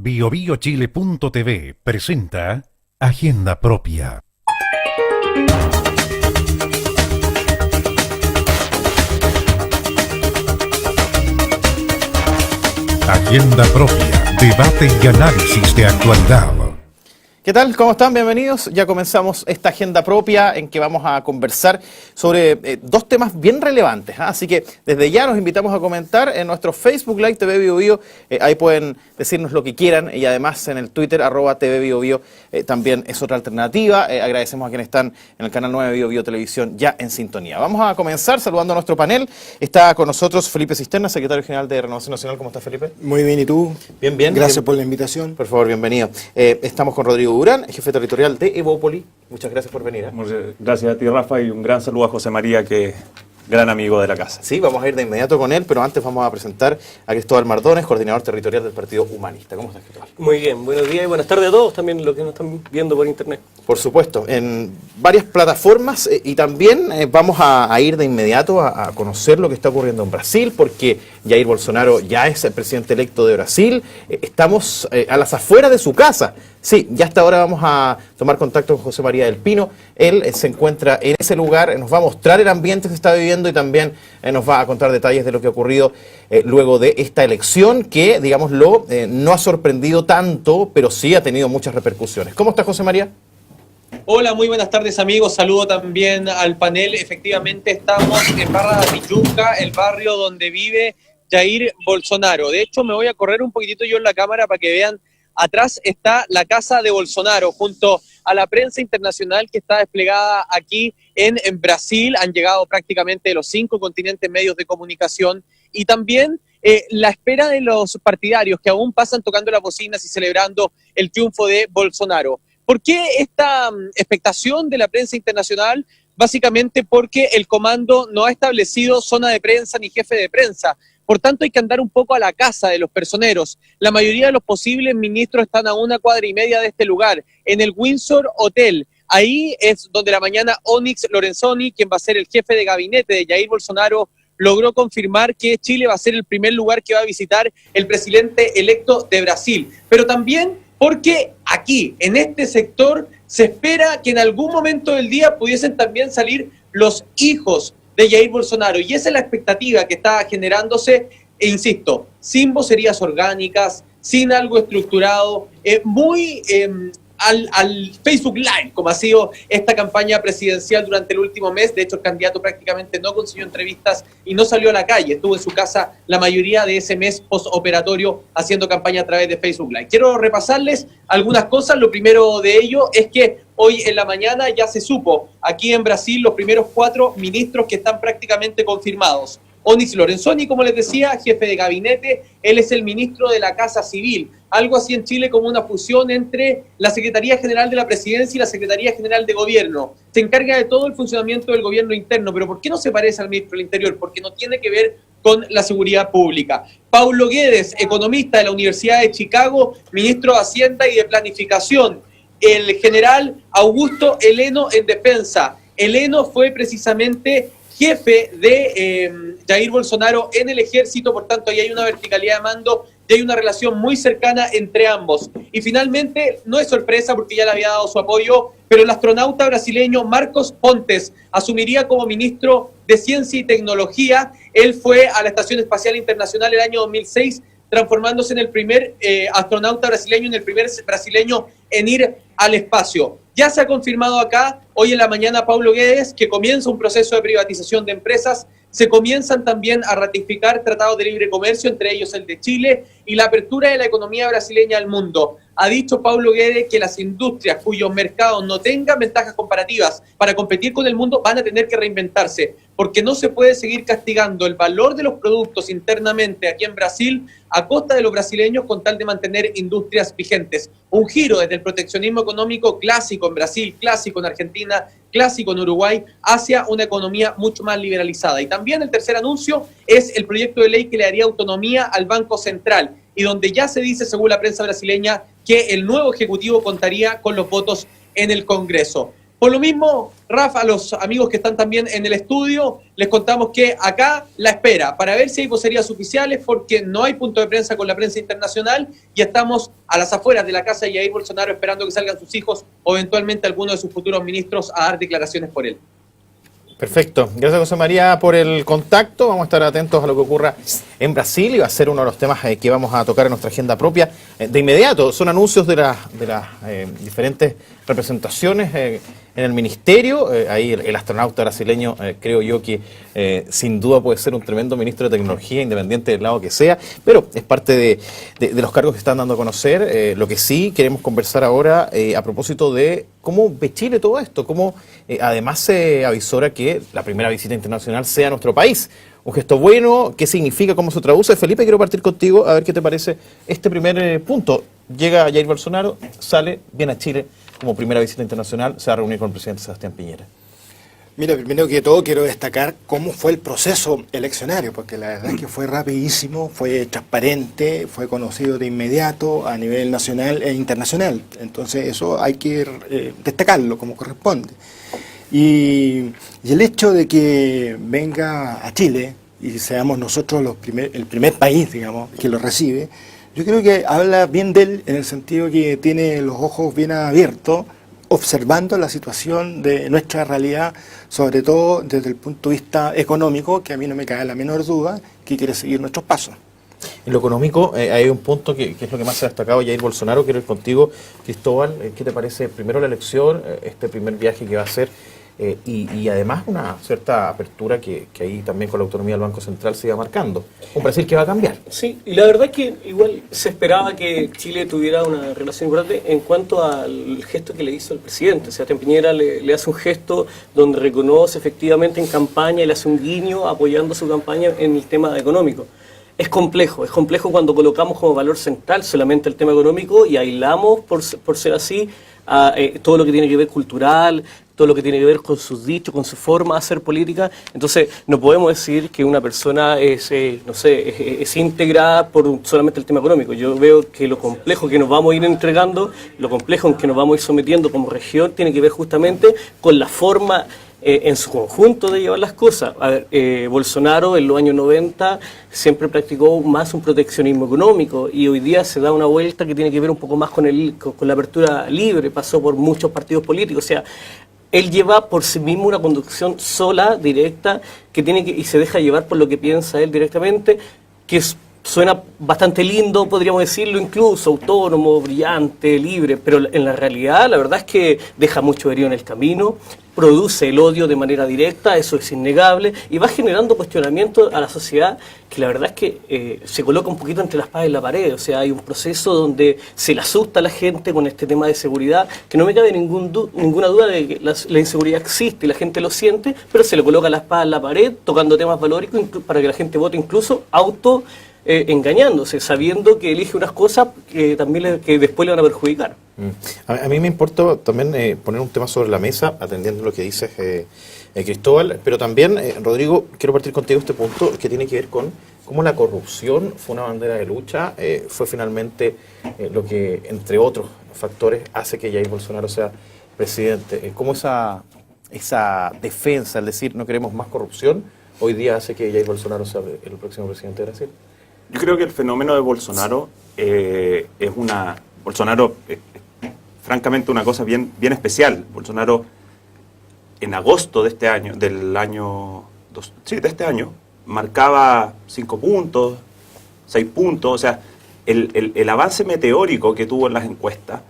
BioBioChile.tv presenta Agenda Propia. Agenda Propia, debate y análisis de actualidad. ¿Qué tal? ¿Cómo están? Bienvenidos. Ya comenzamos esta agenda propia en que vamos a conversar sobre dos temas bien relevantes. Así que desde ya los invitamos a comentar en nuestro Facebook Live TV Bio Bio. Ahí pueden decirnos lo que quieran y además en el Twitter @TV Bio Bio también es otra alternativa. Agradecemos a quienes están en el canal 9 Bio Bio Televisión ya en sintonía. Vamos a comenzar saludando a nuestro panel. Está con nosotros Felipe Cisterna, secretario general de Renovación Nacional. ¿Cómo estás, Felipe? Muy bien, ¿y tú? Bien, bien. Gracias por la invitación. Por favor, bienvenido. Estamos con Rodrigo Durán, jefe territorial de Evópoli. Muchas gracias por venir. Muchas gracias a ti, Rafa, y un gran saludo a José María, que es gran amigo de la casa. Sí, vamos a ir de inmediato con él, pero antes vamos a presentar a Cristóbal Mardones, coordinador territorial del Partido Humanista. ¿Cómo estás, Cristóbal? Muy bien, buenos días y buenas tardes a todos, también los que nos están viendo por internet. Por supuesto, en varias plataformas y también vamos a ir de inmediato a conocer lo que está ocurriendo en Brasil, porque Jair Bolsonaro ya es el presidente electo de Brasil. Estamos a las afueras de su casa. Sí, ya hasta ahora vamos a tomar contacto con José María del Pino. Él se encuentra en ese lugar, nos va a mostrar el ambiente que se está viviendo y también nos va a contar detalles de lo que ha ocurrido luego de esta elección que, digámoslo, no ha sorprendido tanto, pero sí ha tenido muchas repercusiones. ¿Cómo está, José María? Hola, muy buenas tardes, amigos. Saludo también al panel. Efectivamente, estamos en Barra da Tijuca, el barrio donde vive Jair Bolsonaro. De hecho, me voy a correr un poquitito yo en la cámara para que vean. Atrás está la casa de Bolsonaro, junto a la prensa internacional que está desplegada aquí en Brasil. Han llegado prácticamente de los 5 continentes medios de comunicación y también la espera de los partidarios que aún pasan tocando las bocinas y celebrando el triunfo de Bolsonaro. ¿Por qué esta expectación de la prensa internacional? Básicamente porque el comando no ha establecido zona de prensa ni jefe de prensa. Por tanto, hay que andar un poco a la casa de los personeros. La mayoría de los posibles ministros están a 1,5 cuadras de este lugar, en el Windsor Hotel. Ahí es donde la mañana Onyx Lorenzoni, quien va a ser el jefe de gabinete de Jair Bolsonaro, logró confirmar que Chile va a ser el primer lugar que va a visitar el presidente electo de Brasil. Pero también porque aquí, en este sector, se espera que en algún momento del día pudiesen también salir los hijos de Jair Bolsonaro, y esa es la expectativa que está generándose, e insisto, sin vocerías orgánicas, sin algo estructurado, muy al Facebook Live, como ha sido esta campaña presidencial durante el último mes. De hecho, el candidato prácticamente no consiguió entrevistas y no salió a la calle, estuvo en su casa la mayoría de ese mes postoperatorio haciendo campaña a través de Facebook Live. Quiero repasarles algunas cosas. Lo primero de ello es que hoy en la mañana ya se supo aquí en Brasil los primeros 4 ministros que están prácticamente confirmados. Onyx Lorenzoni, como les decía, jefe de gabinete, él es el ministro de la Casa Civil, algo así en Chile como una fusión entre la Secretaría General de la Presidencia y la Secretaría General de Gobierno. Se encarga de todo el funcionamiento del gobierno interno, pero ¿por qué no se parece al ministro del Interior? Porque no tiene que ver con la seguridad pública. Paulo Guedes, economista de la Universidad de Chicago, ministro de Hacienda y de Planificación. El general Augusto Heleno en defensa. Heleno fue precisamente jefe de Jair Bolsonaro en el ejército, por tanto ahí hay una verticalidad de mando y hay una relación muy cercana entre ambos. Y finalmente, no es sorpresa porque ya le había dado su apoyo, pero el astronauta brasileño Marcos Pontes asumiría como ministro de Ciencia y Tecnología. Él fue a la Estación Espacial Internacional el año 2006, transformándose en el primer astronauta brasileño, en el primer brasileño en ir al espacio. Ya se ha confirmado acá, hoy en la mañana, Paulo Guedes, que comienza un proceso de privatización de empresas. Se comienzan también a ratificar tratados de libre comercio, entre ellos el de Chile, y la apertura de la economía brasileña al mundo. Ha dicho Paulo Guedes que las industrias cuyos mercados no tengan ventajas comparativas para competir con el mundo van a tener que reinventarse, porque no se puede seguir castigando el valor de los productos internamente aquí en Brasil a costa de los brasileños con tal de mantener industrias vigentes. Un giro desde el proteccionismo económico clásico en Brasil, clásico en Argentina, clásico en Uruguay, hacia una economía mucho más liberalizada. Y también el tercer anuncio es el proyecto de ley que le daría autonomía al Banco Central, y donde ya se dice, según la prensa brasileña, que el nuevo Ejecutivo contaría con los votos en el Congreso. Por lo mismo, Rafa, a los amigos que están también en el estudio, les contamos que acá la espera para ver si hay vocerías oficiales, porque no hay punto de prensa con la prensa internacional y estamos a las afueras de la casa de Jair Bolsonaro esperando que salgan sus hijos o eventualmente alguno de sus futuros ministros a dar declaraciones por él. Perfecto. Gracias, José María, por el contacto. Vamos a estar atentos a lo que ocurra en Brasil y va a ser uno de los temas que vamos a tocar en nuestra agenda propia. De inmediato, son anuncios de las diferentes representaciones en el ministerio. Ahí el astronauta brasileño, creo yo que sin duda puede ser un tremendo ministro de tecnología, independiente del lado que sea, pero es parte de los cargos que están dando a conocer. Lo que sí queremos conversar ahora a propósito de cómo ve Chile todo esto, cómo además se avisora que la primera visita internacional sea a nuestro país. Un gesto bueno, ¿qué significa? ¿Cómo se traduce? Felipe, quiero partir contigo a ver qué te parece este primer punto. Llega Jair Bolsonaro, sale, viene a Chile como primera visita internacional, se va a reunir con el presidente Sebastián Piñera. Mira, primero que todo quiero destacar cómo fue el proceso eleccionario, porque la verdad es que fue rapidísimo, fue transparente, fue conocido de inmediato a nivel nacional e internacional. Entonces eso hay que destacarlo como corresponde. Y el hecho de que venga a Chile y seamos nosotros el primer país, digamos, que lo recibe, yo creo que habla bien de él en el sentido que tiene los ojos bien abiertos, observando la situación de nuestra realidad, sobre todo desde el punto de vista económico, que a mí no me cae la menor duda, que quiere seguir nuestros pasos. En lo económico, hay un punto que es lo que más ha destacado Jair Bolsonaro. Quiero ir contigo, Cristóbal. ¿Qué te parece primero la elección, este primer viaje que va a hacer? Y además una cierta apertura que ahí también con la autonomía del Banco Central se iba marcando. Un Brasil que va a cambiar. Sí, y la verdad es que igual se esperaba que Chile tuviera una relación importante en cuanto al gesto que le hizo el presidente. Sebastián Piñera le hace un gesto donde reconoce efectivamente en campaña y le hace un guiño apoyando su campaña en el tema económico. Es complejo cuando colocamos como valor central solamente el tema económico y aislamos, por ser así, todo lo que tiene que ver cultural, todo lo que tiene que ver con sus dichos, con su forma de hacer política. Entonces, no podemos decir que una persona es íntegra por solamente el tema económico. Yo veo que lo complejo que nos vamos a ir entregando, lo complejo en que nos vamos a ir sometiendo como región, tiene que ver justamente con la forma en su conjunto de llevar las cosas. A ver, Bolsonaro en los años 90 siempre practicó más un proteccionismo económico y hoy día se da una vuelta que tiene que ver un poco más con la apertura libre, pasó por muchos partidos políticos, o sea, él lleva por sí mismo una conducción sola, directa, y se deja llevar por lo que piensa él directamente, suena bastante lindo, podríamos decirlo, incluso autónomo, brillante, libre, pero en la realidad la verdad es que deja mucho herido en el camino, produce el odio de manera directa, eso es innegable, y va generando cuestionamiento a la sociedad que la verdad es que se coloca un poquito entre la espada y la pared. O sea, hay un proceso donde se le asusta a la gente con este tema de seguridad, que no me cabe ninguna duda de que la inseguridad existe y la gente lo siente, pero se le coloca la espada en la pared, tocando temas valóricos para que la gente vote incluso engañándose, sabiendo que elige unas cosas que también que después le van a perjudicar. A mí me importa también poner un tema sobre la mesa, atendiendo lo que dices, Cristóbal, pero también, Rodrigo, quiero partir contigo este punto que tiene que ver con cómo la corrupción fue una bandera de lucha, fue finalmente lo que, entre otros factores, hace que Jair Bolsonaro sea presidente. Cómo esa defensa, es decir, no queremos más corrupción, hoy día hace que Jair Bolsonaro sea el próximo presidente de Brasil. Yo creo que el fenómeno de Bolsonaro Bolsonaro es francamente una cosa bien especial. Bolsonaro en agosto de este año, de este año, marcaba 5 puntos, 6 puntos, o sea, el avance meteórico que tuvo en las encuestas,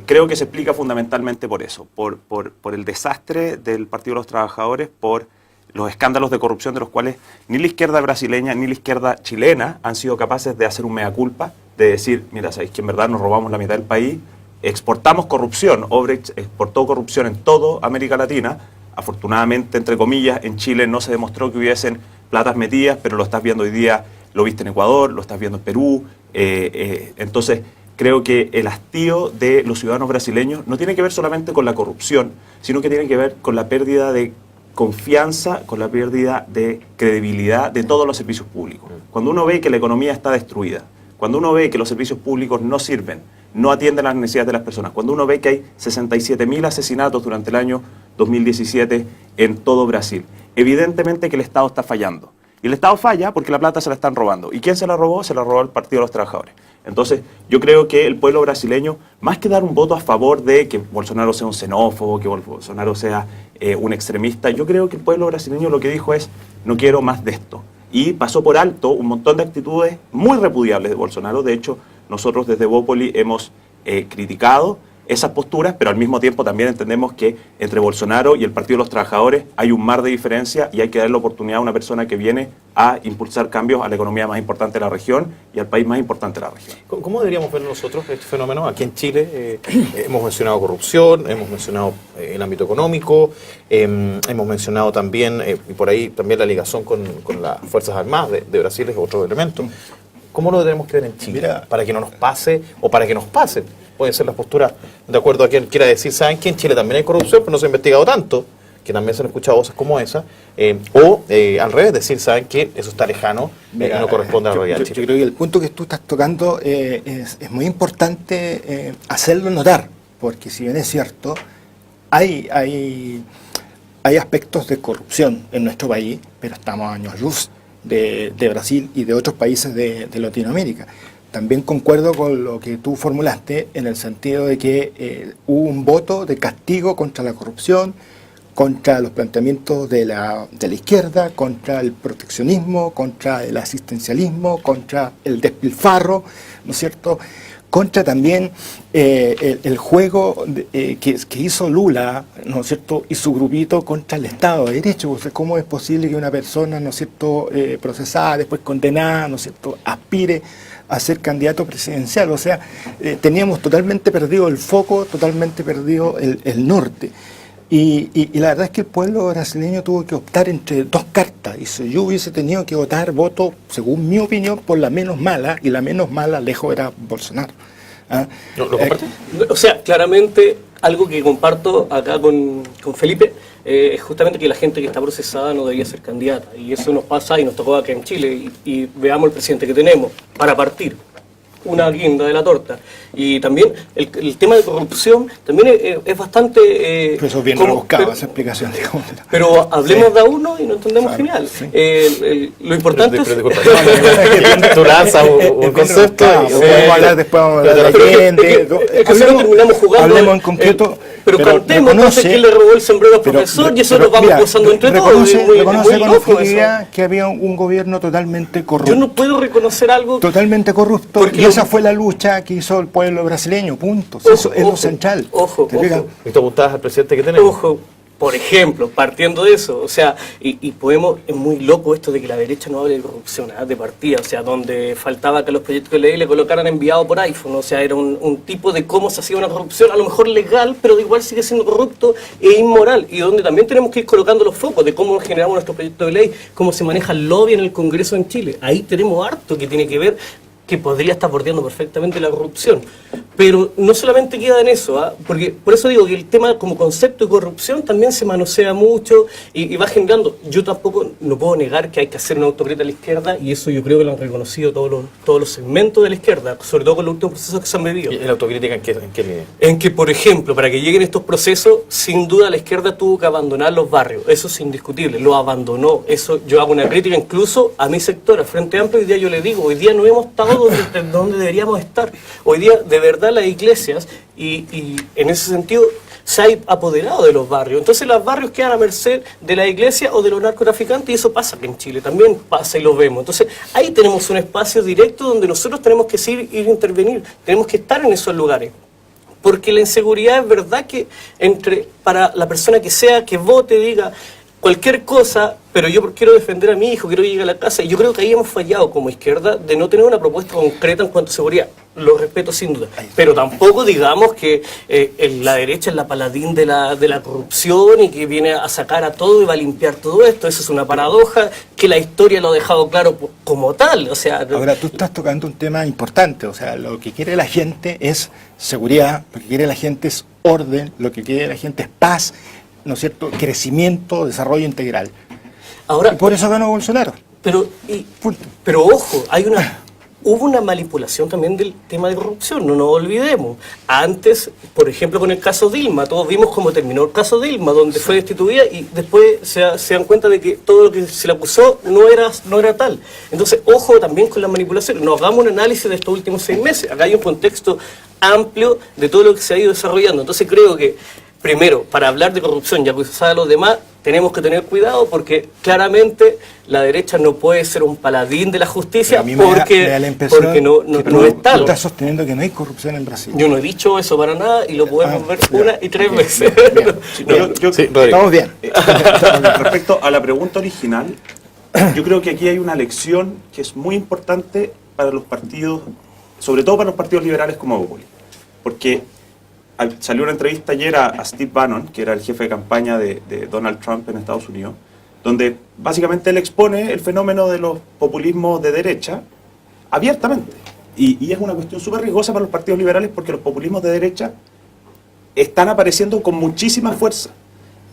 creo que se explica fundamentalmente por eso, por el desastre del Partido de los Trabajadores, por los escándalos de corrupción de los cuales ni la izquierda brasileña ni la izquierda chilena han sido capaces de hacer un mea culpa, de decir, mira, sabéis que en verdad nos robamos la mitad del país, exportamos corrupción, Obrecht exportó corrupción en toda América Latina, afortunadamente, entre comillas, en Chile no se demostró que hubiesen platas metidas, pero lo estás viendo hoy día, lo viste en Ecuador, lo estás viendo en Perú, entonces creo que el hastío de los ciudadanos brasileños no tiene que ver solamente con la corrupción, sino que tiene que ver con la pérdida de confianza, con la pérdida de credibilidad de todos los servicios públicos. Cuando uno ve que la economía está destruida, cuando uno ve que los servicios públicos no sirven, no atiende las necesidades de las personas. Cuando uno ve que hay 67.000 asesinatos durante el año 2017 en todo Brasil, evidentemente que el Estado está fallando. Y el Estado falla porque la plata se la están robando. ¿Y quién se la robó? Se la robó el Partido de los Trabajadores. Entonces, yo creo que el pueblo brasileño, más que dar un voto a favor de que Bolsonaro sea un xenófobo, que Bolsonaro sea un extremista, yo creo que el pueblo brasileño lo que dijo es, no quiero más de esto. Y pasó por alto un montón de actitudes muy repudiables de Bolsonaro. De hecho, nosotros desde Bópoli hemos criticado esas posturas, pero al mismo tiempo también entendemos que entre Bolsonaro y el Partido de los Trabajadores hay un mar de diferencia y hay que darle la oportunidad a una persona que viene a impulsar cambios a la economía más importante de la región y al país más importante de la región. ¿Cómo deberíamos ver nosotros este fenómeno? Aquí en Chile hemos mencionado corrupción, hemos mencionado el ámbito económico, hemos mencionado también, y por ahí también la ligación con las Fuerzas Armadas de Brasil es otro elemento. ¿Cómo lo tenemos que ver en Chile? Mira, para que no nos pase o para que nos pase. Pueden ser las posturas de acuerdo a quien quiera decir, ¿saben que en Chile también hay corrupción, pero no se ha investigado tanto? Que también se han escuchado voces como esa. Al revés, decir, ¿saben que eso está lejano y no corresponde a la realidad de Chile? Yo creo que el punto que tú estás tocando es muy importante hacerlo notar, porque si bien es cierto, hay aspectos de corrupción en nuestro país, pero estamos a años luz de Brasil y de otros países de Latinoamérica. También concuerdo con lo que tú formulaste en el sentido de que hubo un voto de castigo contra la corrupción, contra los planteamientos de la izquierda, contra el proteccionismo, contra el asistencialismo, contra el despilfarro, ¿no es cierto?, contra también el juego que hizo Lula, ¿no es cierto?, y su grupito contra el Estado de Derecho. O sea, ¿cómo es posible que una persona, ¿no es cierto?, procesada, después condenada, ¿no es cierto?, aspire a ser candidato presidencial? O sea, teníamos totalmente perdido el foco, totalmente perdido el norte. Y la verdad es que el pueblo brasileño tuvo que optar entre dos cartas. Y si yo hubiese tenido que votar voto, según mi opinión, por la menos mala, y la menos mala lejos era Bolsonaro. ¿Ah? ¿Lo comparte? O sea, claramente algo que comparto acá con Felipe es justamente que la gente que está procesada no debería ser candidata. Y eso nos pasa y nos tocó acá en Chile. Y veamos el presidente que tenemos para partir. Una guinda de la torta. Y también el tema de corrupción también es bastante... Pero eso es bien rebuscado, esa explicación. Digamos. Pero hablemos de a uno y nos entendemos genial. Lo importante es... Tú lanzas un concepto y podemos hablar después de la gente. Terminamos jugando... Hablemos en concreto... Pero contemos entonces quién le robó el sombrero al profesor y eso lo vamos gozando entre todos. Reconoce con objetividad que había un gobierno totalmente corrupto. Yo no puedo reconocer algo... Totalmente corrupto. Y esa fue la lucha que hizo el pueblo brasileño, punto. Eso es lo central. Ojo. Y tú apuntabas al presidente que tenemos. Ojo. Por ejemplo, partiendo de eso, o sea, y podemos, es muy loco esto de que la derecha no hable de corrupción, de partida, o sea, donde faltaba que los proyectos de ley le colocaran enviado por iPhone, o sea, era un tipo de cómo se hacía una corrupción, a lo mejor legal, pero igual sigue siendo corrupto e inmoral, y donde también tenemos que ir colocando los focos de cómo generamos nuestro proyecto de ley, cómo se maneja el lobby en el Congreso en Chile. Ahí tenemos harto que tiene que ver, que podría estar bordeando perfectamente la corrupción. Pero no solamente queda en eso, porque por eso digo que el tema como concepto de corrupción también se manosea mucho y va generando. Yo tampoco no puedo negar que hay que hacer una autocrítica a la izquierda, y eso yo creo que lo han reconocido todos los segmentos de la izquierda, sobre todo con los últimos procesos que se han vivido. ¿Y la autocrítica en qué medida? En que, por ejemplo, para que lleguen estos procesos, sin duda la izquierda tuvo que abandonar los barrios. Eso es indiscutible, lo abandonó. Eso yo hago una crítica incluso a mi sector, a Frente Amplio. Hoy día yo le digo, hoy día no hemos estado donde deberíamos estar. Hoy día, de verdad, las iglesias, y en ese sentido, se ha apoderado de los barrios. Entonces los barrios quedan a merced de la iglesia o de los narcotraficantes, y eso pasa aquí en Chile, también pasa y lo vemos. Entonces ahí tenemos un espacio directo donde nosotros tenemos que ir a intervenir, tenemos que estar en esos lugares. Porque la inseguridad es verdad que para la persona que sea, que vote, diga cualquier cosa, pero yo quiero defender a mi hijo, quiero que llegue a la casa, y yo creo que ahí hemos fallado como izquierda de no tener una propuesta concreta en cuanto a seguridad. Lo respeto sin duda, pero tampoco digamos que la derecha es la paladín de la corrupción y que viene a sacar a todo y va a limpiar todo esto. Eso es una paradoja que la historia lo ha dejado claro como tal. O sea, ahora tú estás tocando un tema importante. O sea, lo que quiere la gente es seguridad, lo que quiere la gente es orden, lo que quiere la gente es paz, ¿no es cierto?, crecimiento, desarrollo integral. Ahora, y por eso ganó Bolsonaro. Pero ojo, hay una... hubo una manipulación también del tema de corrupción, no nos olvidemos. Antes, por ejemplo, con el caso Dilma, todos vimos cómo terminó el caso Dilma, donde fue destituida y después se dan cuenta de que todo lo que se le acusó no era tal. Entonces, ojo también con la manipulación. No hagamos un análisis de estos últimos 6 meses. Acá hay un contexto amplio de todo lo que se ha ido desarrollando. Entonces, creo que, primero, para hablar de corrupción y acusar a los demás, tenemos que tener cuidado porque claramente la derecha no puede ser un paladín de la justicia A mí me da la impresión porque no que es tal. tú estás sosteniendo que no hay corrupción en Brasil. Yo no he dicho eso para nada y lo podemos ver una y 3 veces. Estamos bien. Respecto a la pregunta original, yo creo que aquí hay una lección que es muy importante para los partidos, sobre todo para los partidos liberales como Evópolis. Porque salió una entrevista ayer a Steve Bannon, que era el jefe de campaña de Donald Trump en Estados Unidos, donde básicamente él expone el fenómeno de los populismos de derecha abiertamente. Y es una cuestión súper riesgosa para los partidos liberales porque los populismos de derecha están apareciendo con muchísima fuerza.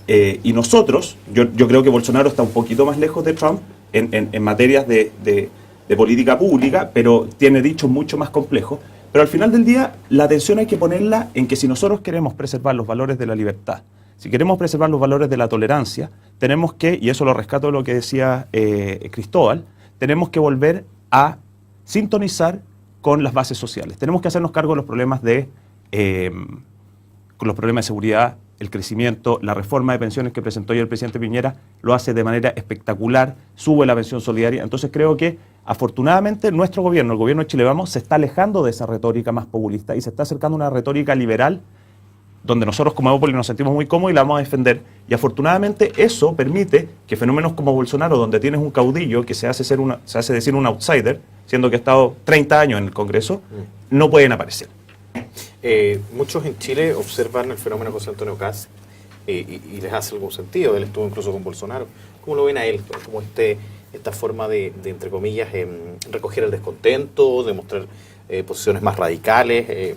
Y nosotros, yo creo que Bolsonaro está un poquito más lejos de Trump en materias de política pública, pero tiene dichos mucho más complejos. Pero al final del día, la atención hay que ponerla en que si nosotros queremos preservar los valores de la libertad, si queremos preservar los valores de la tolerancia, tenemos que, y eso lo rescato de lo que decía Cristóbal, tenemos que volver a sintonizar con las bases sociales. Tenemos que hacernos cargo de los problemas con los problemas de seguridad, el crecimiento, la reforma de pensiones que presentó ya el presidente Piñera, lo hace de manera espectacular, sube la pensión solidaria. Entonces creo que afortunadamente nuestro gobierno, el gobierno de Chile Vamos, se está alejando de esa retórica más populista y se está acercando a una retórica liberal donde nosotros como Evópolis nos sentimos muy cómodos y la vamos a defender. Y afortunadamente eso permite que fenómenos como Bolsonaro, donde tienes un caudillo que se hace decir un outsider, siendo que ha estado 30 años en el Congreso, no pueden aparecer. Muchos en Chile observan el fenómeno José Antonio Kast y les hace algún sentido. Él estuvo incluso con Bolsonaro. ¿Cómo lo ven a él? Como esta forma de entre comillas, recoger el descontento, de mostrar posiciones más radicales.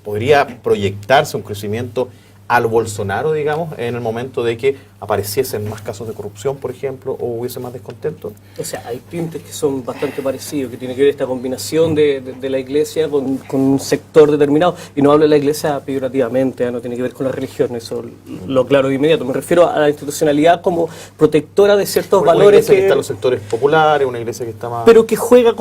¿Podría proyectarse un crecimiento al Bolsonaro, digamos, en el momento de que apareciesen más casos de corrupción, por ejemplo, o hubiese más descontento? O sea, hay tintes que son bastante parecidos, que tiene que ver esta combinación de la iglesia con un sector determinado. Y no hablo de la iglesia peyorativamente, no tiene que ver con la religión, eso lo aclaro de inmediato. Me refiero a la institucionalidad como protectora de ciertos valores. Una iglesia que está en los sectores populares, una iglesia que está más... Pero que juega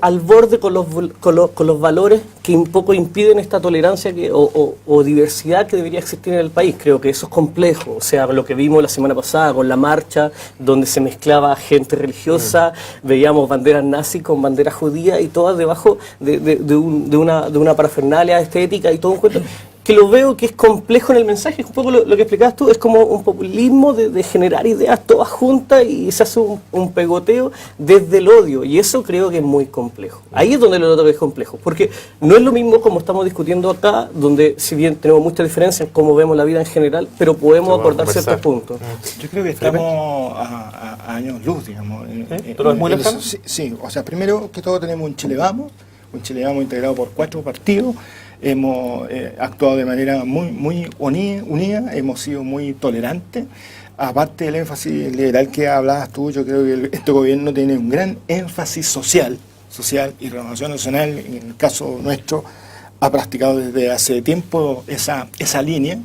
al borde con los valores que un poco impiden esta tolerancia o diversidad que debería existir en el país. Creo que eso es complejo. O sea, lo que vimos la semana pasada con la marcha, donde se mezclaba gente religiosa, veíamos banderas nazis con banderas judías y todas debajo de una parafernalia estética y todo un cuento. Que lo veo que es complejo en el mensaje, es un poco lo que explicabas tú, es como un populismo de generar ideas todas juntas y se hace un pegoteo desde el odio, y eso creo que es muy complejo. Ahí es donde lo noto que es complejo, porque no es lo mismo como estamos discutiendo acá, donde si bien tenemos muchas diferencias en cómo vemos la vida en general, pero podemos acordar ciertos puntos. Yo creo que estamos a años luz, digamos. ¿Pero es muy lejano? Sí, o sea, primero que todo tenemos un Chile Vamos integrado por 4 partidos. Hemos actuado de manera muy unida, hemos sido muy tolerantes. Aparte del énfasis liberal que hablabas tú, yo creo que este gobierno tiene un gran énfasis social y Renovación Nacional, en el caso nuestro, ha practicado desde hace tiempo esa línea.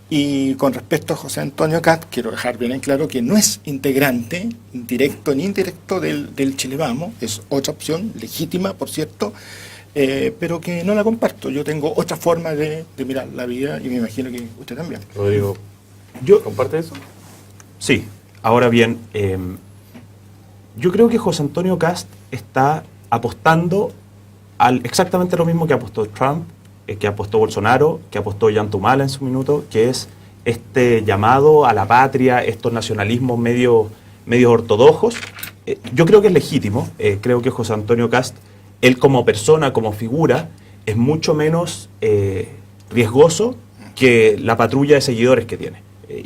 Y con respecto a José Antonio Kast, quiero dejar bien en claro que no es integrante, directo ni indirecto del Chile Vamos, es otra opción, legítima, por cierto, pero que no la comparto. Yo tengo otra forma de mirar la vida y me imagino que usted también. Rodrigo, ¿comparte eso? Sí. Ahora bien, yo creo que José Antonio Kast está apostando exactamente lo mismo que apostó Trump, que apostó Bolsonaro, que apostó Yantumala en su minuto, que es este llamado a la patria, estos nacionalismos medio ortodoxos. Yo creo que es legítimo. Creo que José Antonio Kast, él como persona, como figura, es mucho menos riesgoso que la patrulla de seguidores que tiene.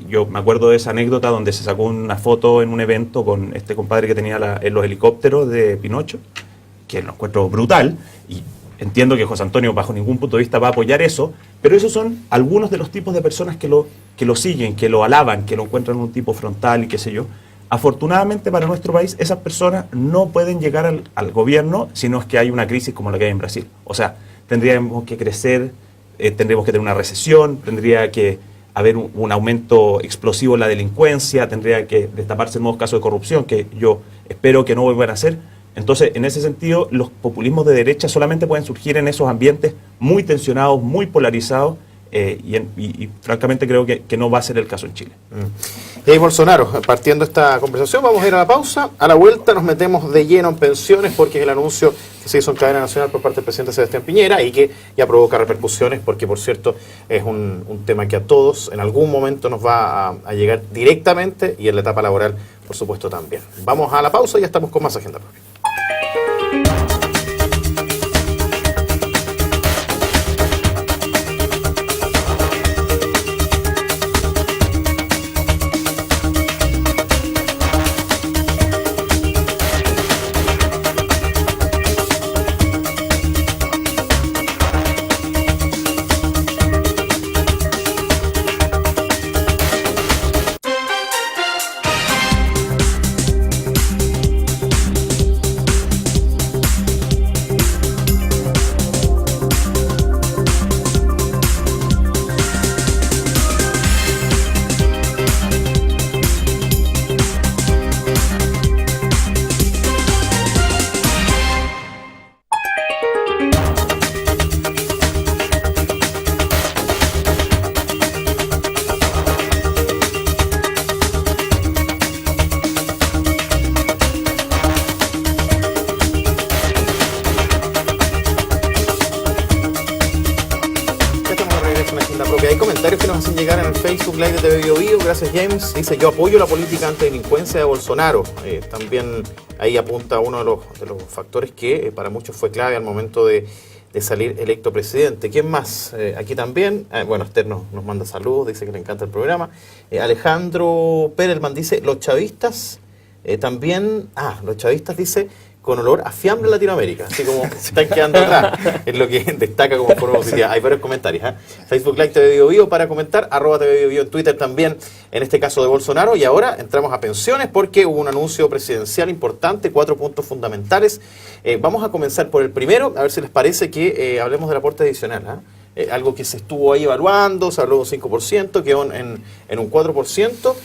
Yo me acuerdo de esa anécdota donde se sacó una foto en un evento con este compadre que tenía en los helicópteros de Pinocho, que lo encuentro brutal, y entiendo que José Antonio bajo ningún punto de vista va a apoyar eso, pero esos son algunos de los tipos de personas que lo siguen, que lo alaban, que lo encuentran un tipo frontal y qué sé yo. Afortunadamente para nuestro país, esas personas no pueden llegar al gobierno si no es que hay una crisis como la que hay en Brasil. O sea, tendríamos que crecer, tendríamos que tener una recesión, tendría que haber un aumento explosivo en la delincuencia, tendría que destaparse nuevos casos de corrupción, que yo espero que no vuelvan a ser. Entonces, en ese sentido, los populismos de derecha solamente pueden surgir en esos ambientes muy tensionados, muy polarizados, y francamente creo que no va a ser el caso en Chile. Y Bolsonaro, partiendo esta conversación, vamos a ir a la pausa. A la vuelta nos metemos de lleno en pensiones, porque es el anuncio que se hizo en cadena nacional por parte del presidente Sebastián Piñera y que ya provoca repercusiones, porque por cierto es un tema que a todos en algún momento nos va a llegar directamente, y en la etapa laboral por supuesto también. Vamos a la pausa y ya estamos con más Agenda Propia. Hay comentarios que nos hacen llegar en el Facebook Live de TV Bio Bio. Gracias, James. Dice: yo apoyo la política antidelincuencia de Bolsonaro. También ahí apunta uno de los factores que para muchos fue clave al momento de salir electo presidente. ¿Quién más? Aquí también. Bueno, Esther nos manda saludos, dice que le encanta el programa. Alejandro Perelman dice: los chavistas también... los chavistas, dice, con olor a fiambre en Latinoamérica, así como se están quedando atrás, es lo que destaca como forma positiva. Hay varios comentarios, Facebook Live TV Bio Bio para comentar, @TV Bio Bio en Twitter también, en este caso de Bolsonaro. Y ahora entramos a pensiones, porque hubo un anuncio presidencial importante, 4 puntos fundamentales. Vamos a comenzar por el primero, a ver si les parece que hablemos del aporte adicional. Algo que se estuvo ahí evaluando, se habló de un 5%, quedó en un 4%.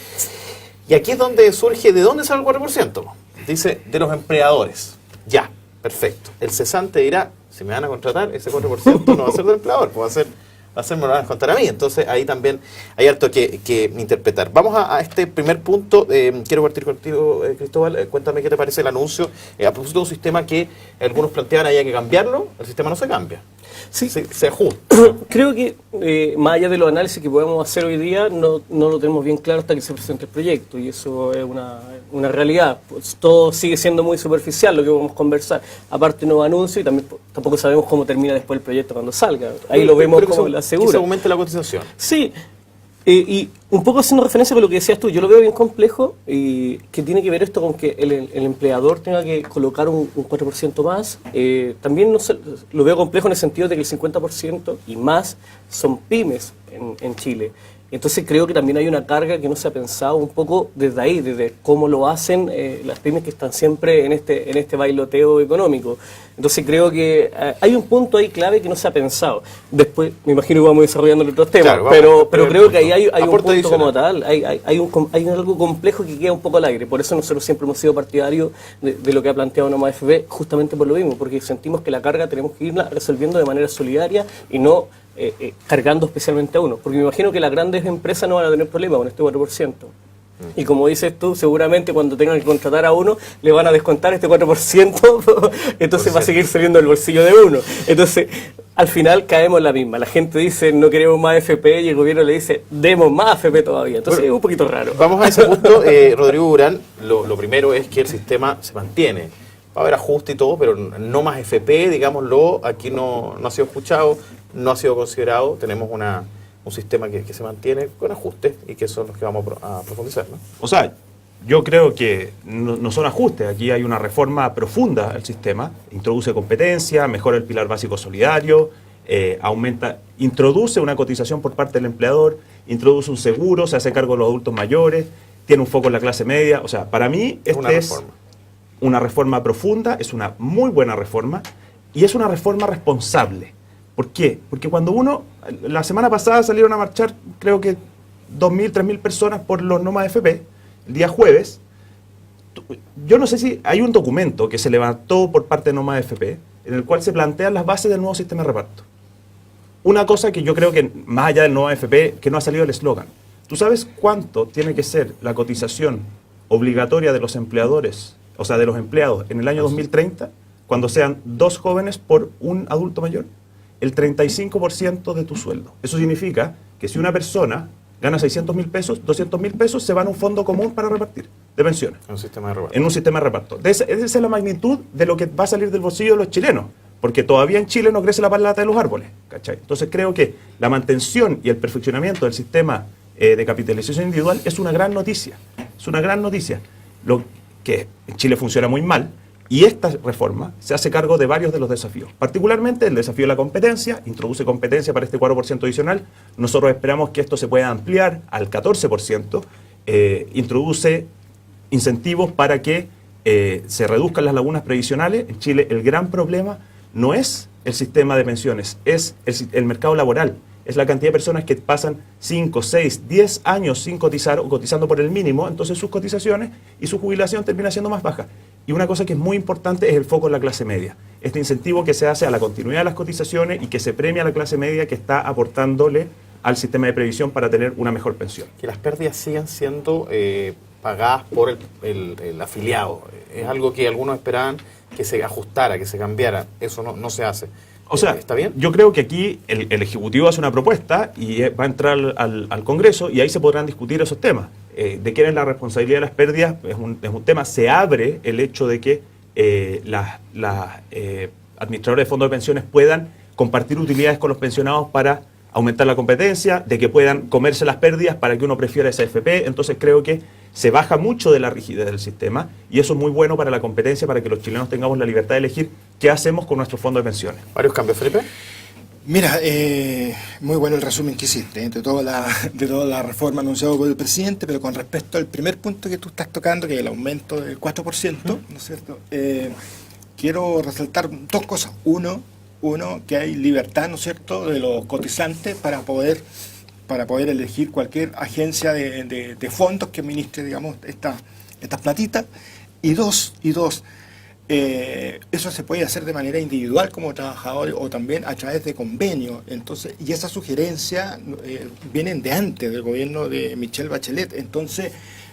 Y aquí es donde surge, ¿de dónde sale el 4%? Dice, de los empleadores. Ya, perfecto. El cesante dirá, si me van a contratar, ese 4% no va a ser del empleador, pues me lo van a descontar a mí. Entonces ahí también hay harto que interpretar. Vamos a este primer punto. Quiero partir contigo, Cristóbal. Cuéntame qué te parece el anuncio. A propósito de un sistema que algunos planteaban haya que cambiarlo, el sistema no se cambia. Sí, se ajusta. Creo que más allá de los análisis que podemos hacer hoy día, no lo tenemos bien claro hasta que se presente el proyecto, y eso es una realidad. Pues todo sigue siendo muy superficial lo que vamos a conversar. Aparte, no anuncio, y tampoco sabemos cómo termina después el proyecto cuando salga. Ahí lo vemos como la segura. Que se aumente la cotización. Sí. Y un poco haciendo referencia a lo que decías tú, yo lo veo bien complejo, y que tiene que ver esto con que el empleador tenga que colocar un 4% más. También lo veo complejo en el sentido de que el 50% y más son pymes en Chile. Entonces creo que también hay una carga que no se ha pensado un poco desde ahí, desde cómo lo hacen las pymes, que están siempre en este bailoteo económico. Entonces creo que hay un punto ahí clave que no se ha pensado. Después me imagino que vamos desarrollando en otros temas, claro, pero creo que ahí hay un punto adicional. Como tal, hay algo complejo que queda un poco al aire. Por eso nosotros siempre hemos sido partidarios de lo que ha planteado Noma FP, justamente por lo mismo, porque sentimos que la carga tenemos que irla resolviendo de manera solidaria y no cargando especialmente a uno, porque me imagino que las grandes empresas no van a tener problema con este 4%. Y como dices tú, seguramente cuando tengan que contratar a uno, le van a descontar este 4%, entonces va a seguir saliendo del bolsillo de uno. Entonces, al final caemos en la misma. La gente dice, no queremos más FP, y el gobierno le dice, demos más FP todavía. Entonces es un poquito raro. Vamos a ese punto, Rodrigo Durán. Lo primero es que el sistema se mantiene. Va a haber ajuste y todo, pero no más FP, digámoslo. Aquí no ha sido escuchado, no ha sido considerado. Tenemos un sistema que se mantiene con ajustes, y que son los que vamos a profundizar, ¿no? O sea, yo creo que no son ajustes. Aquí hay una reforma profunda al sistema. Introduce competencia, mejora el pilar básico solidario, introduce una cotización por parte del empleador, introduce un seguro, se hace cargo de los adultos mayores, tiene un foco en la clase media. O sea, para mí Es una reforma. una reforma profunda, es una muy buena reforma y es una reforma responsable. ¿Por qué? Porque cuando la semana pasada salieron a marchar, creo que 2.000, 3.000 personas por los no más FP, el día jueves. Yo no sé si hay un documento que se levantó por parte de no más FP en el cual se plantean las bases del nuevo sistema de reparto. Una cosa que yo creo que, más allá del nuevo AFP, que no ha salido el eslogan. ¿Tú sabes cuánto tiene que ser la cotización obligatoria de los empleadores, o sea, de los empleados, en el año 2030, cuando sean 2 jóvenes por un adulto mayor? El 35% de tu sueldo. Eso significa que si una persona gana 600.000 pesos, 200.000 pesos se van a un fondo común para repartir de pensiones. En un sistema de reparto. En un sistema de reparto. Esa es la magnitud de lo que va a salir del bolsillo de los chilenos. Porque todavía en Chile no crece la palata de los árboles, ¿cachai? Entonces creo que la mantención y el perfeccionamiento del sistema de capitalización individual es una gran noticia. Es una gran noticia. Lo que en Chile funciona muy mal, y esta reforma se hace cargo de varios de los desafíos. Particularmente el desafío de la competencia, introduce competencia para este 4% adicional. Nosotros esperamos que esto se pueda ampliar al 14%. Introduce incentivos para que se reduzcan las lagunas previsionales. En Chile el gran problema no es el sistema de pensiones, es el mercado laboral. Es la cantidad de personas que pasan 5, 6, 10 años sin cotizar o cotizando por el mínimo, entonces sus cotizaciones y su jubilación termina siendo más baja. Y una cosa que es muy importante es el foco en la clase media. Este incentivo que se hace a la continuidad de las cotizaciones y que se premia a la clase media que está aportándole al sistema de previsión para tener una mejor pensión. Que las pérdidas sigan siendo pagadas por el afiliado. Es algo que algunos esperaban que se ajustara, que se cambiara. Eso no se hace. O sea, ¿está bien? Yo creo que aquí el Ejecutivo hace una propuesta y va a entrar al Congreso y ahí se podrán discutir esos temas. ¿De quién es la responsabilidad de las pérdidas? Es un tema. Se abre el hecho de que las administradores de fondos de pensiones puedan compartir utilidades con los pensionados para aumentar la competencia, de que puedan comerse las pérdidas para que uno prefiera esa AFP. Entonces creo que se baja mucho de la rigidez del sistema y eso es muy bueno para la competencia, para que los chilenos tengamos la libertad de elegir qué hacemos con nuestro fondo de pensiones. ¿Varios cambios, Felipe? Mira, muy bueno el resumen que hiciste de toda la reforma anunciada por el presidente, pero con respecto al primer punto que tú estás tocando, que es el aumento del 4%, ¿no es cierto? Quiero resaltar 2 cosas. Uno, que hay libertad, ¿no es cierto?, de los cotizantes para poder elegir cualquier agencia de fondos que administre, digamos, estas platitas. Y dos, eso se puede hacer de manera individual como trabajador o también a través de convenios. Entonces, y esa sugerencia vienen de antes del gobierno de Michelle Bachelet. Entonces,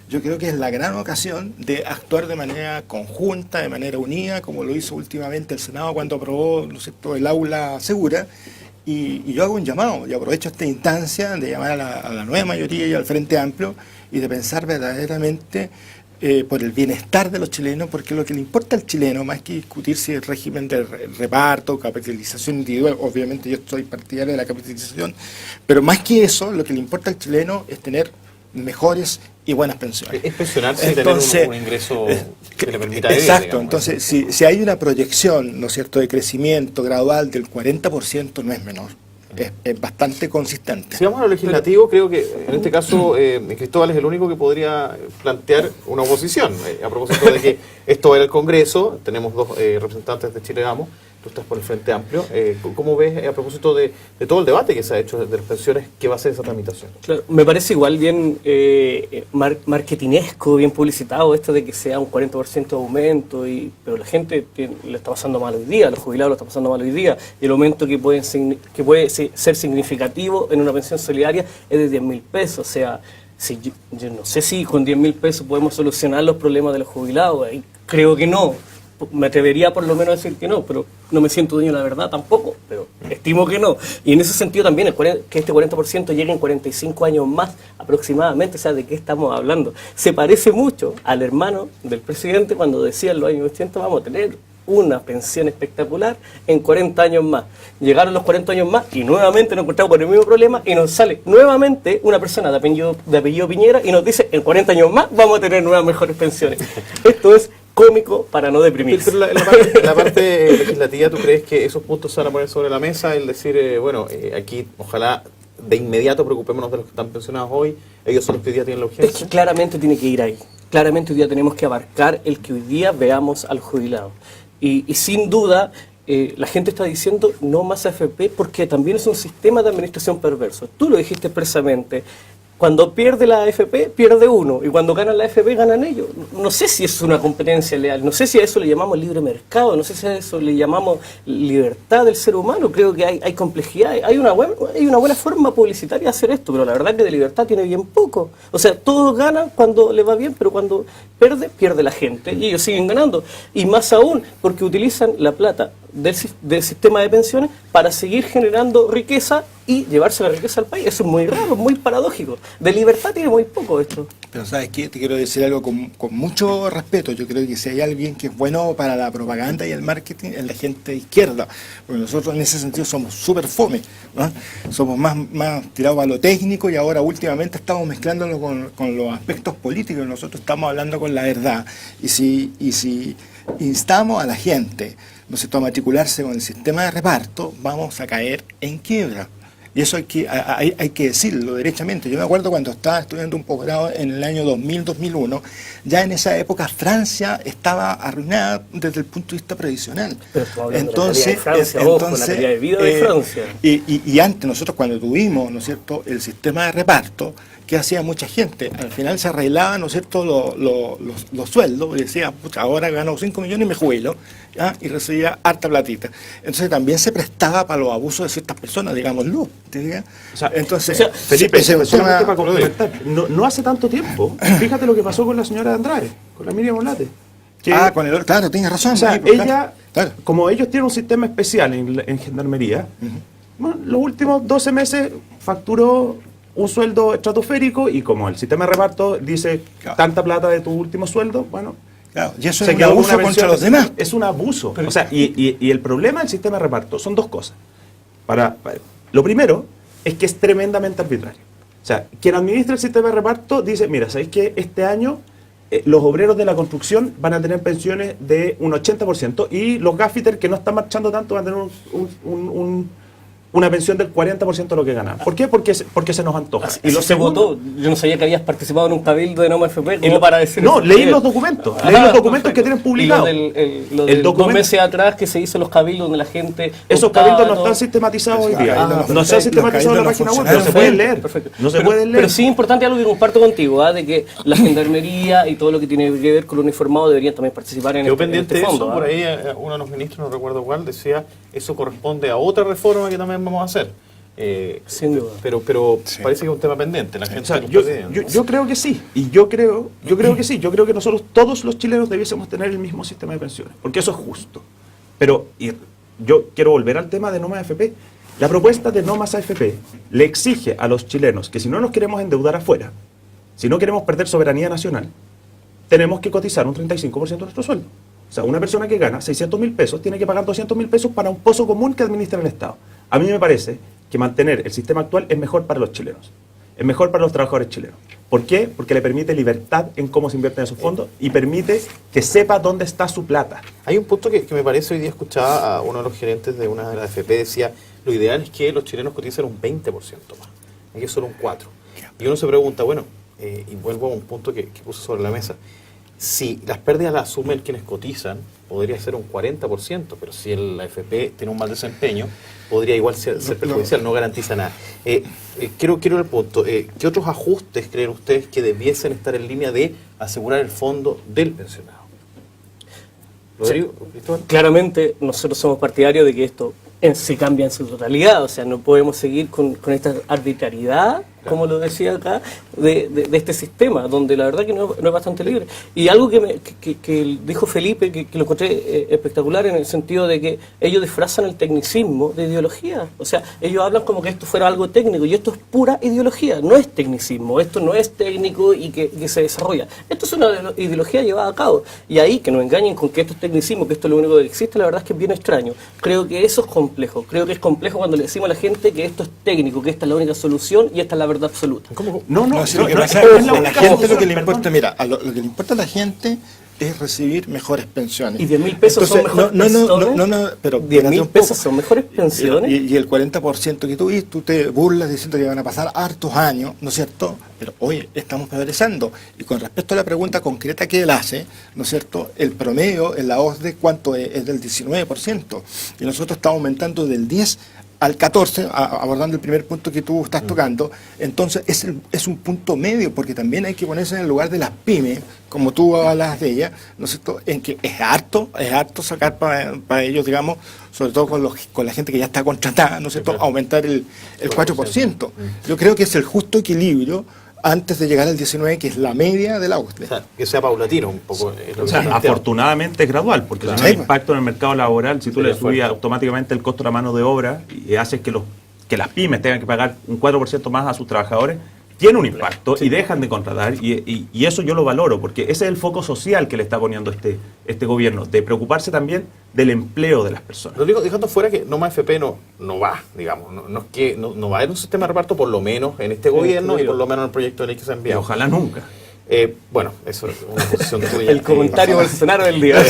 yo creo que es la gran ocasión de actuar de manera conjunta, de manera unida, como lo hizo últimamente el Senado cuando aprobó, ¿no es cierto?, el aula segura. Y yo hago un llamado, y aprovecho esta instancia de llamar a la nueva mayoría y al Frente Amplio y de pensar verdaderamente por el bienestar de los chilenos, porque lo que le importa al chileno, más que discutir si el régimen de reparto, capitalización individual, obviamente yo soy partidario de la capitalización, pero más que eso, lo que le importa al chileno es tener mejores y buenas pensiones. Es pensionarse y tener un ingreso que le permita vivir. Exacto, digamos. entonces si hay una proyección, ¿no es cierto?, de crecimiento gradual del 40%, no es menor, es bastante consistente. Si vamos a lo legislativo, creo que en este caso Cristóbal es el único que podría plantear una oposición. A propósito de que esto va a ir al Congreso, tenemos 2 representantes de Chile Vamos, tú estás por el Frente Amplio. ¿Cómo ves a propósito de todo el debate que se ha hecho de las pensiones, qué va a ser esa tramitación? Claro, me parece igual bien marketinesco, bien publicitado esto de que sea un 40% de aumento, pero la gente le está pasando mal hoy día, los jubilados lo están pasando mal hoy día, y el aumento que puede ser significativo en una pensión solidaria es de 10.000 pesos, o sea, yo no sé si con 10.000 pesos podemos solucionar los problemas de los jubilados, creo que no. Me atrevería por lo menos a decir que no, pero no me siento dueño de la verdad tampoco, pero estimo que no. Y en ese sentido también que este 40% llegue en 45 años más aproximadamente, o sea, ¿de qué estamos hablando? Se parece mucho al hermano del presidente cuando decía en los años 80 vamos a tener una pensión espectacular en 40 años más. Llegaron los 40 años más y nuevamente nos encontramos con el mismo problema y nos sale nuevamente una persona de apellido Piñera y nos dice en 40 años más vamos a tener nuevas mejores pensiones. Esto es cómico para no deprimirse. Pero la parte legislativa, ¿tú crees que esos puntos se van a poner sobre la mesa? El decir, aquí ojalá de inmediato preocupémonos de los que están pensionados hoy, ellos son los que hoy día tienen la Es urgencia. que claramente tiene que ir ahí. Claramente hoy día tenemos que abarcar el que hoy día veamos al jubilado. Y sin duda, la gente está diciendo no más AFP porque también es un sistema de administración perverso. Tú lo dijiste expresamente. Cuando pierde la AFP, pierde uno. Y cuando gana la AFP, ganan ellos. No sé si es una competencia leal. No sé si a eso le llamamos libre mercado. No sé si a eso le llamamos libertad del ser humano. Creo que hay complejidad. Hay una buena forma publicitaria de hacer esto. Pero la verdad que de libertad tiene bien poco. O sea, todos ganan cuando les va bien, pero cuando pierde la gente. Y ellos siguen ganando. Y más aún, porque utilizan la plata del sistema de pensiones para seguir generando riqueza y llevarse la riqueza al país. Eso es muy raro, muy paradójico. De libertad tiene muy poco esto. Pero ¿sabes qué? Te quiero decir algo con mucho respeto. Yo creo que si hay alguien que es bueno para la propaganda y el marketing, es la gente de izquierda. Porque nosotros en ese sentido somos súper fome, ¿no? Somos más tirados a lo técnico y ahora últimamente estamos mezclándolo con los aspectos políticos. Nosotros estamos hablando con la verdad. Y si instamos a la gente, ¿no es cierto?, a matricularse con el sistema de reparto, vamos a caer en quiebra. Y eso hay que decirlo derechamente. Yo me acuerdo cuando estaba estudiando un posgrado en el año 2000-2001, ya en esa época Francia estaba arruinada desde el punto de vista previsional. Pero entonces, de Francia, ojo, la calidad de vida de Francia. Y antes nosotros cuando tuvimos, ¿no es cierto?, el sistema de reparto, ¿qué hacía mucha gente? Al final se arreglaban, ¿no es cierto?, los sueldos, y decía, pucha, ahora gano 5 millones y me jubilo, ¿ya? Y recibía harta platita. Entonces también se prestaba para los abusos de ciertas personas, digámoslo. O sea, entonces, Felipe, solamente tema, para complementar, no hace tanto tiempo, fíjate lo que pasó con la señora Andrade, con la Miriam Olate. con el claro, tienes razón. O sea, sí, pues, ella, claro. como ellos tienen un sistema especial en Gendarmería, bueno, los últimos 12 meses facturó un sueldo estratosférico y como el sistema de reparto dice tanta plata de tu último sueldo, bueno, Claro, y eso se es un quedó con abuso una contra pensión. los demás. Es un abuso. O sea, y el problema del sistema de reparto son dos cosas. Lo primero es que es tremendamente arbitrario. O sea, quien administra el sistema de reparto dice, mira, ¿sabéis que este año los obreros de la construcción van a tener pensiones de un 80% y los gaffiters que no están marchando tanto van a tener una pensión del 40% de lo que ganan? ¿Por qué? Porque se nos antoja. Y lo se votó. Yo no sabía que habías participado en un cabildo de Noma FP. ¿Cómo para decir no, eso? leí los documentos. Leí los documentos que tienen publicados. Y lo del 2 meses atrás que se hizo los cabildos donde la gente... Esos optaba, cabildos no todo. están sistematizados hoy día. no se han sistematizado en la los página web, cabildos no se no pueden leer. Perfecto. No se pueden leer. Pero sí es importante algo que comparto contigo, de que la gendarmería y todo lo que tiene que ver con lo uniformado deberían también participar en Quedó este pendiente de fondo. eso, por ahí uno de los ministros, no recuerdo cuál, decía, eso corresponde a otra reforma que también vamos a hacer. Sin duda. Pero Sí. parece que es un tema pendiente, la gente O sea, lo yo está pidiendo. creo que sí, y yo creo que sí, yo creo que nosotros todos los chilenos debiésemos tener el mismo sistema de pensiones, porque eso es justo. Pero yo quiero volver al tema de No Más AFP. La propuesta de No Más AFP le exige a los chilenos que si no nos queremos endeudar afuera, si no queremos perder soberanía nacional, tenemos que cotizar un 35% de nuestro sueldo. O sea, una persona que gana 600.000 pesos tiene que pagar 200.000 pesos para un pozo común que administra el Estado. A mí me parece que mantener el sistema actual es mejor para los chilenos, es mejor para los trabajadores chilenos. ¿Por qué? Porque le permite libertad en cómo se invierten esos fondos y permite que sepa dónde está su plata. Hay un punto que me parece, hoy día escuchaba a uno de los gerentes de una de las AFP, decía, lo ideal es que los chilenos coticen un 20% más, aquí es solo un 4%. Y uno se pregunta, bueno, y vuelvo a un punto que puse sobre la mesa, si las pérdidas las asumen quienes cotizan, podría ser un 40%, pero si la AFP tiene un mal desempeño, podría igual ser perjudicial, no garantiza nada. Quiero el punto, ¿qué otros ajustes creen ustedes que debiesen estar en línea de asegurar el fondo del pensionado? Rodrigo, Cristóbal. Claramente nosotros somos partidarios de que esto se cambia en su totalidad, o sea, no podemos seguir con esta arbitrariedad, como lo decía acá, de este sistema, donde la verdad que no es bastante libre. Y algo que dijo Felipe, que lo encontré espectacular en el sentido de que ellos disfrazan el tecnicismo de ideología. O sea, ellos hablan como que esto fuera algo técnico, y esto es pura ideología, no es tecnicismo, esto no es técnico y que se desarrolla. Esto es una ideología llevada a cabo. Y ahí que nos engañen con que esto es tecnicismo, que esto es lo único que existe, la verdad es que es bien extraño. Creo que eso es complejo. Creo que es complejo cuando le decimos a la gente que esto es técnico, que esta es la única solución y esta es la verdad absoluta. No, si lo que pasa es a la gente lo que le importa, mira, lo que le importa a la gente es recibir mejores pensiones. ¿Y 10.000 pesos son mejores pensiones? Pero 10.000 pesos son mejores pensiones. Y el 40% que tú te burlas diciendo que van a pasar hartos años, ¿no es cierto? Pero hoy estamos progresando. Y con respecto a la pregunta concreta que él hace, ¿no es cierto? El promedio en la OCDE, ¿cuánto es? Es del 19%. Y nosotros estamos aumentando del 10 al 14, abordando el primer punto que tú estás tocando. Entonces es un punto medio, porque también hay que ponerse en el lugar de las pymes, como tú hablas de ellas, ¿no es cierto?, en que es harto sacar para ellos, digamos, sobre todo con la gente que ya está contratada, ¿no es cierto?, aumentar el 4%. Yo creo que es el justo equilibrio antes de llegar al 19, que es la media de la OCDE. O sea, que sea paulatino un poco. O sea, afortunadamente es gradual, porque si no hay impacto en el mercado laboral, si tú le subes automáticamente el costo de la mano de obra y haces que las pymes tengan que pagar un 4% más a sus trabajadores, tiene un impacto y dejan de contratar, y eso yo lo valoro, porque ese es el foco social que le está poniendo este gobierno, de preocuparse también del empleo de las personas. Lo digo dejando fuera que No Más FP no va, digamos, no es que no va a haber un sistema de reparto, por lo menos en este gobierno y por lo menos en el proyecto de ley que se ha enviado. Ojalá nunca. Bueno, eso es una posición tuya. El comentario Bolsonaro del día.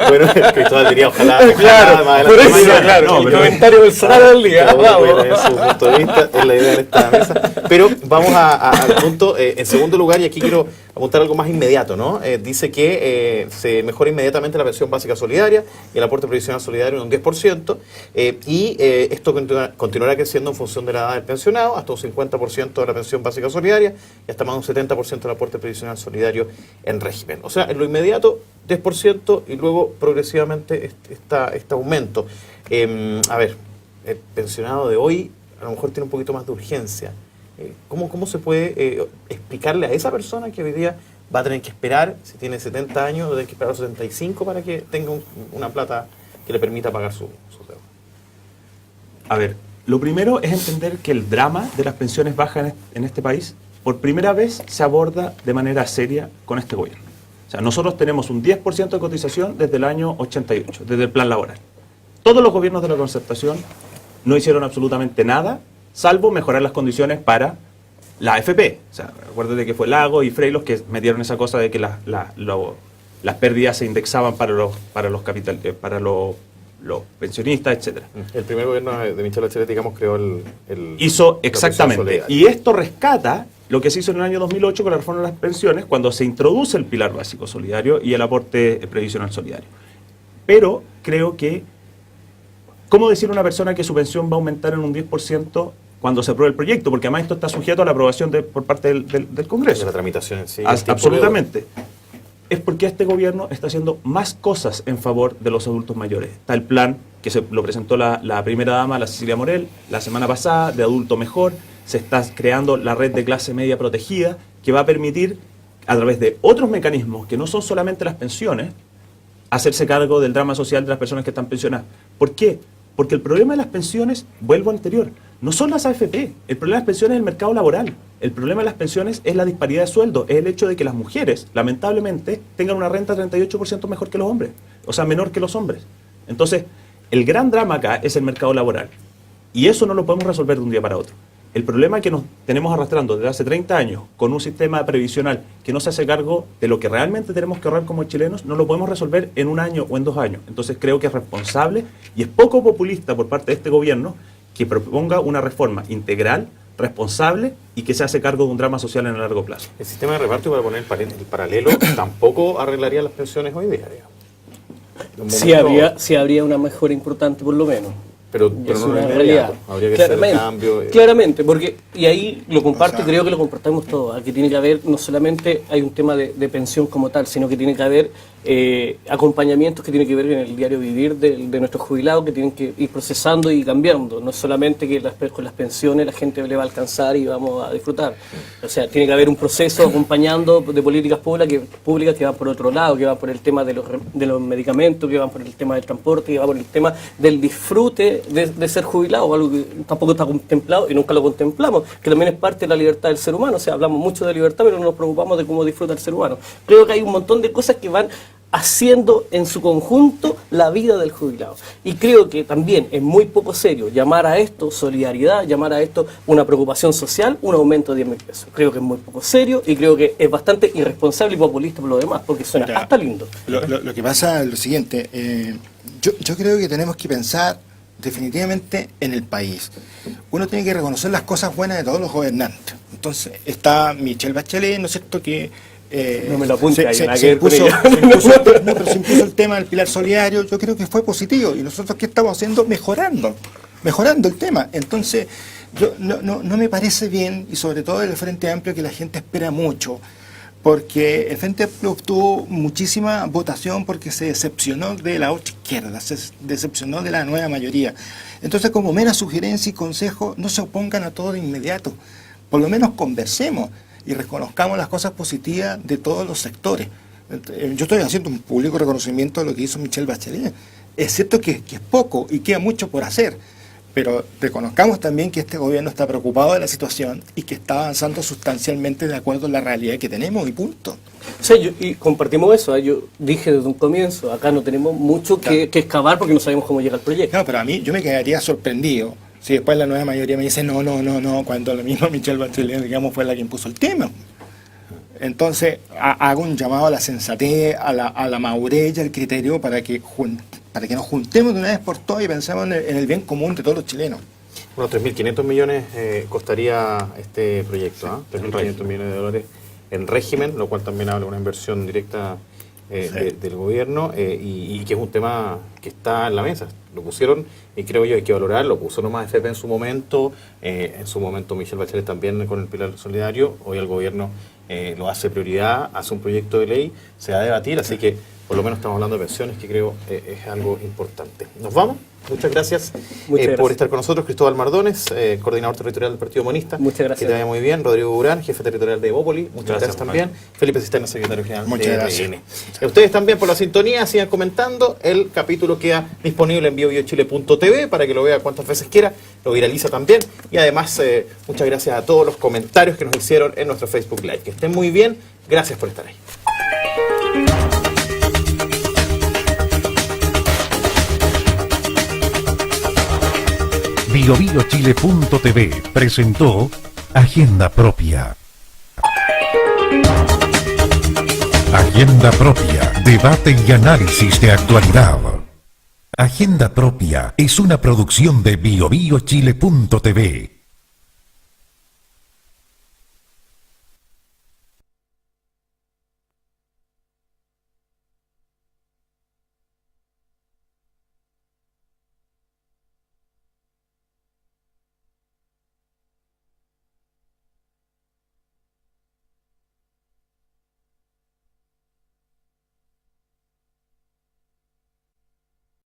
Bueno, Cristóbal diría ojalá. Claro, más por adelante. eso, claro, el comentario Bolsonaro del día. Desde su punto de vista, es la idea de esta mesa. Pero vamos al punto, en segundo lugar, y aquí quiero apuntar algo más inmediato, ¿no? Dice que se mejora inmediatamente la pensión básica solidaria y el aporte previsional solidario en un 10%, y esto continuará creciendo en función de la edad del pensionado, hasta un 50% de la pensión básica solidaria y hasta más de un 70% del aporte previsional solidario en régimen. O sea, en lo inmediato, 10% y luego progresivamente este aumento. A ver, el pensionado de hoy a lo mejor tiene un poquito más de urgencia. ¿Cómo se puede explicarle a esa persona que hoy día va a tener que esperar, si tiene 70 años, va a tener que esperar a los 75 para que tenga una plata que le permita pagar su deuda? A ver, lo primero es entender que el drama de las pensiones bajas en este país, por primera vez se aborda de manera seria con este gobierno. O sea, nosotros tenemos un 10% de cotización desde el año 88, desde el plan laboral. Todos los gobiernos de la Concertación no hicieron absolutamente nada, salvo mejorar las condiciones para la AFP. O sea, acuérdate que fue Lago y Frey los que metieron esa cosa de que las pérdidas se indexaban para los pensionistas, etcétera. El primer gobierno de Michelle Bachelet, digamos, creó hizo exactamente. Y esto rescata lo que se hizo en el año 2008 con la reforma de las pensiones, cuando se introduce el pilar básico solidario y el aporte previsional solidario. Pero creo que, ¿cómo decir a una persona que su pensión va a aumentar en un 10% cuando se apruebe el proyecto? Porque además esto está sujeto a la aprobación por parte del Congreso. De la tramitación en sí. Absolutamente. Es porque este gobierno está haciendo más cosas en favor de los adultos mayores. Está el plan que lo presentó la primera dama, la Cecilia Morel, la semana pasada, de adulto mejor. Se está creando la red de clase media protegida, que va a permitir, a través de otros mecanismos, que no son solamente las pensiones, hacerse cargo del drama social de las personas que están pensionadas. ¿Por qué? Porque el problema de las pensiones, vuelvo al anterior, no son las AFP. El problema de las pensiones es el mercado laboral. El problema de las pensiones es la disparidad de sueldo. Es el hecho de que las mujeres, lamentablemente, tengan una renta 38% mejor que los hombres. O sea, menor que los hombres. Entonces, el gran drama acá es el mercado laboral. Y eso no lo podemos resolver de un día para otro. El problema que nos tenemos arrastrando desde hace 30 años con un sistema previsional que no se hace cargo de lo que realmente tenemos que ahorrar como chilenos, no lo podemos resolver en un año o en 2 años. Entonces creo que es responsable y es poco populista por parte de este gobierno que proponga una reforma integral, responsable y que se hace cargo de un drama social en el largo plazo. El sistema de reparto, para poner el paralelo, tampoco arreglaría las pensiones hoy día, digamos. Sí habría una mejora importante por lo menos. Pero es no una es realidad. Habría que hacer el cambio. Claramente, porque, y ahí lo comparto, creo que lo compartamos todos, aquí tiene que haber, no solamente hay un tema de pensión como tal, sino que tiene que haber acompañamientos que tienen que ver en el diario vivir de nuestros jubilados, que tienen que ir procesando y cambiando, no solamente que con las pensiones la gente le va a alcanzar y vamos a disfrutar. O sea, tiene que haber un proceso acompañando de políticas públicas que van por otro lado, que van por el tema de los medicamentos, que van por el tema del transporte, que van por el tema del disfrute de ser jubilado, algo que tampoco está contemplado y nunca lo contemplamos, que también es parte de la libertad del ser humano. O sea, hablamos mucho de libertad, pero no nos preocupamos de cómo disfruta el ser humano. Creo que hay un montón de cosas que van haciendo en su conjunto la vida del jubilado. Y creo que también es muy poco serio llamar a esto solidaridad, llamar a esto una preocupación social, un aumento de 10.000 pesos. Creo que es muy poco serio y creo que es bastante irresponsable y populista por lo demás, porque suena Ya. hasta lindo. Lo que pasa es lo siguiente, yo creo que tenemos que pensar definitivamente en el país. Uno tiene que reconocer las cosas buenas de todos los gobernantes. Entonces está Michelle Bachelet, ¿no es cierto?, que No me lo apunte ahí, se nada que ver con impuso, ella. pero se impuso el tema del pilar solidario. Yo creo que fue positivo. ¿Y nosotros qué estamos haciendo? Mejorando el tema. Entonces, no me parece bien, y sobre todo del Frente Amplio, que la gente espera mucho, porque el Frente Amplio obtuvo muchísima votación porque se decepcionó de la otra izquierda, se decepcionó de la nueva mayoría. Entonces, como mera sugerencia y consejo, no se opongan a todo de inmediato. Por lo menos conversemos y reconozcamos las cosas positivas de todos los sectores. Yo estoy haciendo un público reconocimiento de lo que hizo Michelle Bachelet. Es cierto que es poco y queda mucho por hacer, pero reconozcamos también que este gobierno está preocupado de la situación y que está avanzando sustancialmente de acuerdo a la realidad que tenemos y punto. O sea, y compartimos eso, yo dije desde un comienzo, acá no tenemos mucho que excavar porque no sabemos cómo llega el proyecto. Claro, pero a mí yo me quedaría sorprendido si después la nueva mayoría me dice no, cuando la misma Michelle Bachelet, digamos, fue la que impuso el tema. Entonces, hago un llamado a la sensatez, a la madurez y al criterio para que nos juntemos de una vez por todas y pensemos en el bien común de todos los chilenos. Unos 3.500 millones costaría este proyecto, ¿ah? 3.500 millones de dólares en régimen, lo cual también habla de una inversión directa del gobierno y que es un tema que está en la mesa. Lo pusieron y creo yo hay que valorar, lo puso nomás FP en su momento Michelle Bachelet también con el pilar solidario, hoy el gobierno lo hace prioridad, hace un proyecto de ley, se va a debatir, así que por lo menos estamos hablando de pensiones, que creo es algo importante. ¿Nos vamos? Muchas gracias, por estar con nosotros. Cristóbal Mardones, coordinador territorial del Partido Comunista. Muchas gracias. Que te vaya muy bien. Rodrigo Durán, jefe territorial de Evópoli. Muchas gracias también. Felipe Cisterna, secretario general de RN. Ustedes también por la sintonía, sigan comentando. El capítulo queda disponible en biobiochile.tv para que lo vea cuantas veces quiera. Lo viraliza también. Y además, muchas gracias a todos los comentarios que nos hicieron en nuestro Facebook Live. Que estén muy bien. Gracias por estar ahí. BioBioChile.tv presentó Agenda Propia. Agenda Propia, debate y análisis de actualidad. Agenda Propia es una producción de BioBioChile.tv.